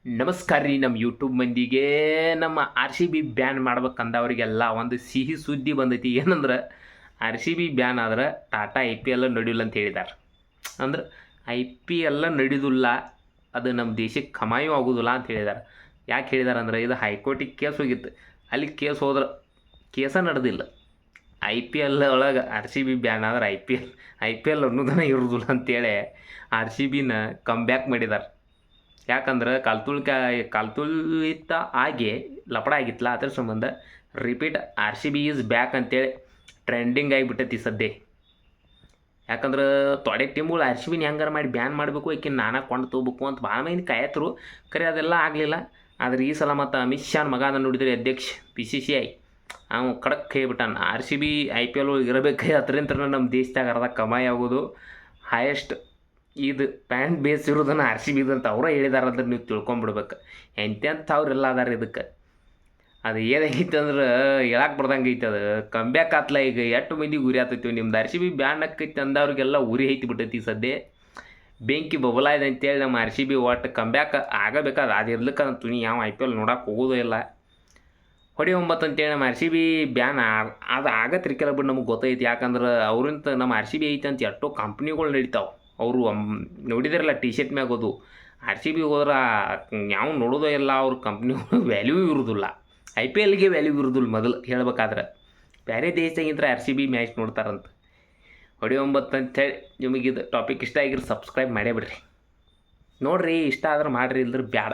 ನಮಸ್ಕಾರ ರೀ ನಮ್ಮ ಯೂಟ್ಯೂಬ್ ಮಂದಿಗೆ. ನಮ್ಮ ಆರ್ ಸಿ ಬಿ ಬ್ಯಾನ್ ಮಾಡ್ಬೇಕಂದವ್ರಿಗೆಲ್ಲ ಒಂದು ಸಿಹಿ ಸುದ್ದಿ ಬಂದೈತಿ. ಏನಂದ್ರೆ ಆರ್ ಸಿ ಬಿ ಬ್ಯಾನ್ ಆದ್ರೆ ಟಾಟಾ ಐ ಪಿ ಎಲ್ ನಡೆಯಿಲ್ಲ ಅಂತ ಹೇಳಿದ್ದಾರೆ. ಅಂದ್ರೆ ಐ ಪಿ ಎಲ್ ನಡೆಯುವುದಿಲ್ಲ, ಅದು ನಮ್ಮ ದೇಶಕ್ಕೆ ಕಮಾಯೂ ಆಗೋದಿಲ್ಲ ಅಂತ ಹೇಳಿದ್ದಾರೆ. ಯಾಕೆ ಹೇಳಿದಾರೆ ಅಂದ್ರೆ ಇದು ಹೈಕೋರ್ಟಿಗೆ ಕೇಸ್ ಹೋಗಿತ್ತು. ಅಲ್ಲಿ ಕೇಸ್ ಹೋದ್ರೆ ಕೇಸ ನಡೆದಿಲ್ಲ. ಐ ಪಿ ಎಲ್ ಒಳಗೆ ಆರ್ ಸಿ ಬಿ ಬ್ಯಾನ್ ಆದ್ರೆ ಐ ಪಿ ಎಲ್ ಅನ್ನೋದನ್ನ ಇರೋದಿಲ್ಲ ಅಂತೇಳಿ ಆರ್ ಸಿ ಬಿನ ಕಮ್ ಬ್ಯಾಕ್ ಮಾಡಿದ್ದಾರೆ. ಯಾಕಂದ್ರೆ ಕಾಲ್ತುಳಿತ ಆಗಿ ಲಪಡ ಆಗಿತ್ತಲ್ಲ, ಅದ್ರ ಸಂಬಂಧ repeat R C B is back ಅಂತೇಳಿ ಟ್ರೆಂಡಿಂಗ್ ಆಗಿಬಿಟ್ಟೈತಿ ಸದ್ಯ. ಯಾಕಂದ್ರೆ ತೊಡೆ ಟೀಮ್ಗಳು ಆರ್ ಸಿ ಬಿನ ಹೆಂಗಾರ ಮಾಡಿ ಬ್ಯಾನ್ ಮಾಡಬೇಕು, ಈಕಿನ ನಾನಾ ಕೊಂಡು ತೊಗೋಬೇಕು ಅಂತ ಭಾಳ ಮಂದಿ ಕಾಯತ್ರು. ಖರೆ ಅದೆಲ್ಲ ಆಗಲಿಲ್ಲ. ಆದರೆ ಈ ಸಲ ಮತ್ತು ಅಮಿತ್ ಶಾನ್ ಮಗ ನೋಡಿದ್ರೆ ಅಧ್ಯಕ್ಷ BCCI ಅವನು ಖಡಕ್ ಹೇಳ್ಬಿಟ್ಟಾನ, R C B I P L ಇರಬೇಕು, ಅದರಿಂದ ನಮ್ಮ ದೇಶದಾಗ ಅರ್ಧ ಕಮಾಯಿ ಆಗೋದು. ಹೈಯೆಸ್ಟ್ ಇದು ಪ್ಯಾಂಟ್ ಬೇಸ್ ಇರೋದನ್ನು ಆರ್ ಸಿ ಬಿದು ಅಂತ ಅವರೇ ಹೇಳಿದಾರಂದ್ರೆ ನೀವು ತಿಳ್ಕೊಂಬಿಡ್ಬೇಕು. ಎಂತೆಂಥವ್ರೆಲ್ಲ ಅದಾರ ಇದಕ್ಕೆ. ಅದು ಏನಾಗೈತೆ ಅಂದ್ರೆ ಹೇಳಕ್ಕೆ ಬರ್ದಂಗೆ ಐತೆ. ಅದು ಕಂಬ್ಯಾಕ್ ಆತ್ಲ. ಈಗ ಎಷ್ಟು ಮಂದಿಗೆ ಉರಿ ಆತೈತಿ. ನಿಮ್ದು ಆರ್ ಸಿ ಬಿ ಬ್ಯಾನ್ ಆಕೈತಿ ಅಂದವ್ರಿಗೆಲ್ಲ ಉರಿ ಐತಿ ಬಿಟ್ಟೈತಿ ಸದ್ಯ. ಬೆಂಕಿ ಬಬಲ ಇದೆ ಅಂತೇಳಿ ನಮ್ಮ ಆರ್ ಸಿ ಬಿ ಒಟ್ಟು ಕಂಬ್ಯಾಕ್ ಆಗಬೇಕಾದ. ಅದು ಇರ್ಲಿಕ್ಕೆ ತುನಿ ಯಾವ ಐ ಪಿ ಎಲ್ ನೋಡೋಕೆ ಹೋಗೋದೇ ಇಲ್ಲ. ಹೊಡಿ 9 ಅಂತೇಳಿ ನಮ್ಮ ಆರ್ ಸಿ ಬಿ ಬ್ಯಾನ್ ಅದು ಆಗತ್ತೆ ರೀ ಕೆಲವು ನಮಗೆ ಗೊತ್ತೈತಿ. ಯಾಕಂದ್ರೆ ಅವ್ರಿಂತ ನಮ್ಮ ಆರ್ ಸಿ ಬಿ ಐತೆ ಅಂತ ಎಷ್ಟೋ ಕಂಪ್ನಿಗಳು ನಡೀತಾವೆ. ಅವರು ನೋಡಿದಿರಲ್ಲ ಟಿ ಶರ್ಟ್ ಮ್ಯಾಗ ಅದು ಆರ್ ಸಿ ಬಿ ಹೋದ್ರೆ ಯಾವ ನೋಡೋದೇ ಇಲ್ಲ. ಅವ್ರ ಕಂಪ್ನಿಗಳು ವ್ಯಾಲ್ಯೂ ಇರೋದಿಲ್ಲ. ಐ ಪಿ ಎಲ್ಗೆ ವ್ಯಾಲ್ಯೂ ಇರೋದಿಲ್ಲ ಮೊದಲು ಹೇಳ್ಬೇಕಾದ್ರೆ. ಬೇರೆ ದೇಶದಾಗಿಂದ್ರೆ ಆರ್ ಸಿ ಬಿ ಮ್ಯಾಚ್ ನೋಡ್ತಾರಂತ. ಹೊಡಿ 9 ಅಂತೇಳಿ ನಿಮಗಿದು ಟಾಪಿಕ್ ಇಷ್ಟ ಆಗಿರೋ ಸಬ್ಸ್ಕ್ರೈಬ್ ಮಾಡೇ ಬಿಡ್ರಿ. ನೋಡಿರಿ, ಇಷ್ಟ ಆದ್ರೆ ಮಾಡಿರಿ, ಇಲ್ದ್ರೆ ಬ್ಯಾಡ.